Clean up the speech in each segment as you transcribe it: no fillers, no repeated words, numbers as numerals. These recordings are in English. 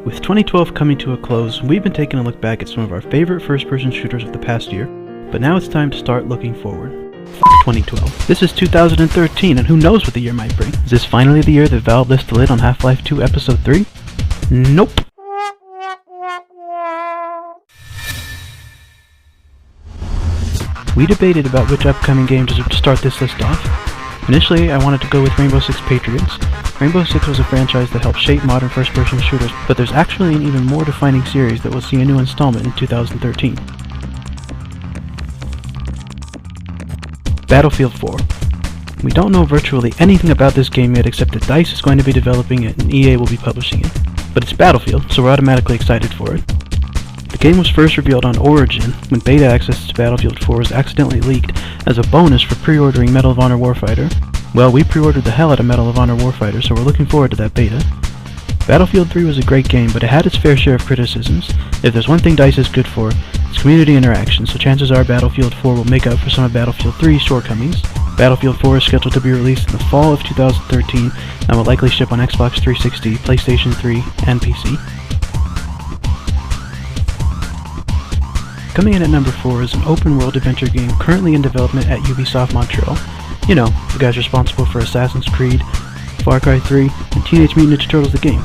With 2012 coming to a close, we've been taking a look back at some of our favorite first-person shooters of the past year, but now it's time to start looking forward. F 2012. This is 2013, and who knows what the year might bring. Is this finally the year that Valve lifts the lid on Half-Life 2 Episode 3? Nope! We debated about which upcoming game to start this list off. Initially, I wanted to go with Rainbow Six Patriots. Rainbow Six was a franchise that helped shape modern first-person shooters, but there's actually an even more defining series that will see a new installment in 2013. Battlefield 4. We don't know virtually anything about this game yet except that DICE is going to be developing it and EA will be publishing it. But it's Battlefield, so we're automatically excited for it. The game was first revealed on Origin when beta access to Battlefield 4 was accidentally leaked as a bonus for pre-ordering Medal of Honor Warfighter. Well, we pre-ordered the hell out of Medal of Honor Warfighter, so we're looking forward to that beta. Battlefield 3 was a great game, but it had its fair share of criticisms. If there's one thing DICE is good for, it's community interaction, so chances are Battlefield 4 will make up for some of Battlefield 3's shortcomings. Battlefield 4 is scheduled to be released in the fall of 2013 and will likely ship on Xbox 360, PlayStation 3, and PC. Coming in at number 4 is an open-world adventure game currently in development at Ubisoft Montreal. You know, the guys responsible for Assassin's Creed, Far Cry 3, and Teenage Mutant Ninja Turtles the game.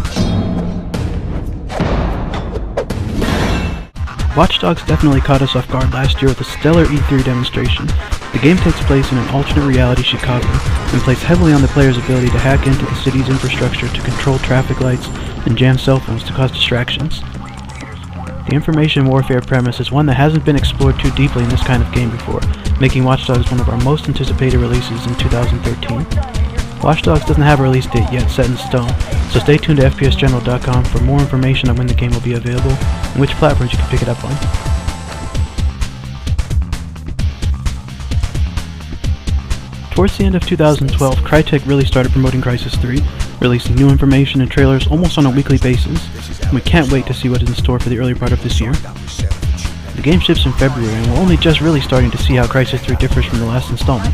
Watch Dogs definitely caught us off guard last year with a stellar E3 demonstration. The game takes place in an alternate reality Chicago, and plays heavily on the player's ability to hack into the city's infrastructure to control traffic lights and jam cell phones to cause distractions. The information warfare premise is one that hasn't been explored too deeply in this kind of game before, making Watch Dogs one of our most anticipated releases in 2013. Watch Dogs doesn't have a release date yet set in stone, so stay tuned to FPSGeneral.com for more information on when the game will be available and which platforms you can pick it up on. Towards the end of 2012, Crytek really started promoting Crysis 3, releasing new information and trailers almost on a weekly basis, and we can't wait to see what is in store for the early part of this year. The game ships in February, and we're only just really starting to see how Crysis 3 differs from the last installment.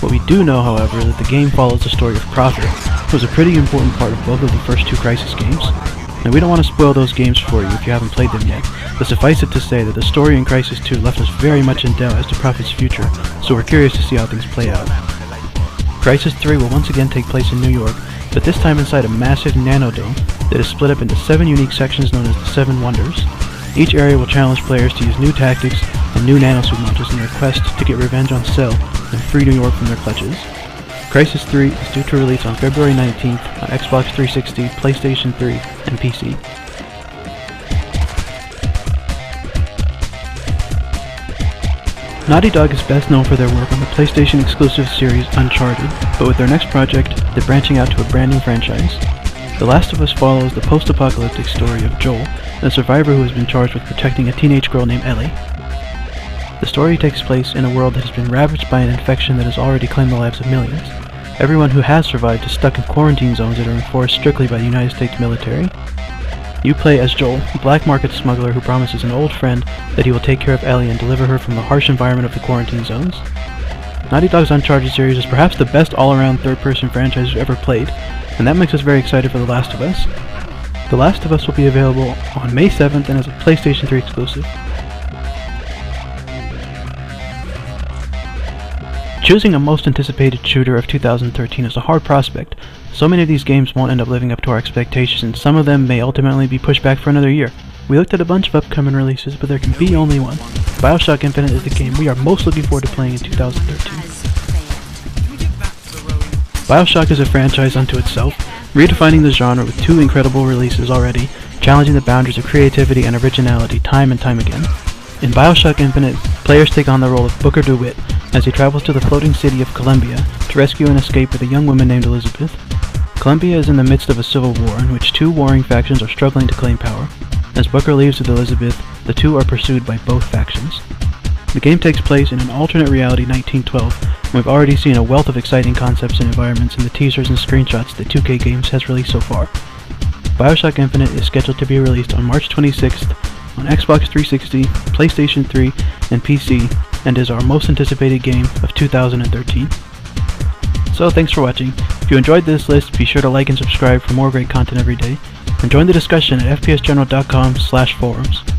What we do know, however, is that the game follows the story of Prophet, who was a pretty important part of both of the first two Crysis games. Now, we don't want to spoil those games for you if you haven't played them yet, but suffice it to say that the story in Crysis 2 left us very much in doubt as to Prophet's future, so we're curious to see how things play out. Crysis 3 will once again take place in New York, but this time inside a massive nanodome that is split up into 7 unique sections known as the Seven Wonders. Each area will challenge players to use new tactics and new nanosuit launches in their quest to get revenge on Cell and free New York from their clutches. Crysis 3 is due to release on February 19th on Xbox 360, PlayStation 3, and PC. Naughty Dog is best known for their work on the PlayStation exclusive series Uncharted, but with their next project, they're branching out to a brand new franchise. The Last of Us follows the post-apocalyptic story of Joel, a survivor who has been charged with protecting a teenage girl named Ellie. The story takes place in a world that has been ravaged by an infection that has already claimed the lives of millions. Everyone who has survived is stuck in quarantine zones that are enforced strictly by the United States military. You play as Joel, a black market smuggler who promises an old friend that he will take care of Ellie and deliver her from the harsh environment of the quarantine zones. Naughty Dog's Uncharted series is perhaps the best all-around third-person franchise we've ever played, and that makes us very excited for The Last of Us. The Last of Us will be available on May 7th and is a PlayStation 3 exclusive. Choosing a most anticipated shooter of 2013 is a hard prospect. So many of these games won't end up living up to our expectations, and some of them may ultimately be pushed back for another year. We looked at a bunch of upcoming releases, but there can be only one. BioShock Infinite is the game we are most looking forward to playing in 2013. BioShock is a franchise unto itself, redefining the genre with 2 incredible releases already, challenging the boundaries of creativity and originality time and time again. In BioShock Infinite, players take on the role of Booker DeWitt as he travels to the floating city of Columbia to rescue and escape with a young woman named Elizabeth. Columbia is in the midst of a civil war in which 2 warring factions are struggling to claim power. As Booker leaves with Elizabeth, the 2 are pursued by both factions. The game takes place in an alternate reality 1912, and we've already seen a wealth of exciting concepts and environments in the teasers and screenshots that 2K Games has released so far. BioShock Infinite is scheduled to be released on March 26th on Xbox 360, PlayStation 3, and PC, and is our most anticipated game of 2013. So thanks for watching. If you enjoyed this list, be sure to like and subscribe for more great content every day. and join the discussion at fpsgeneral.com/forums.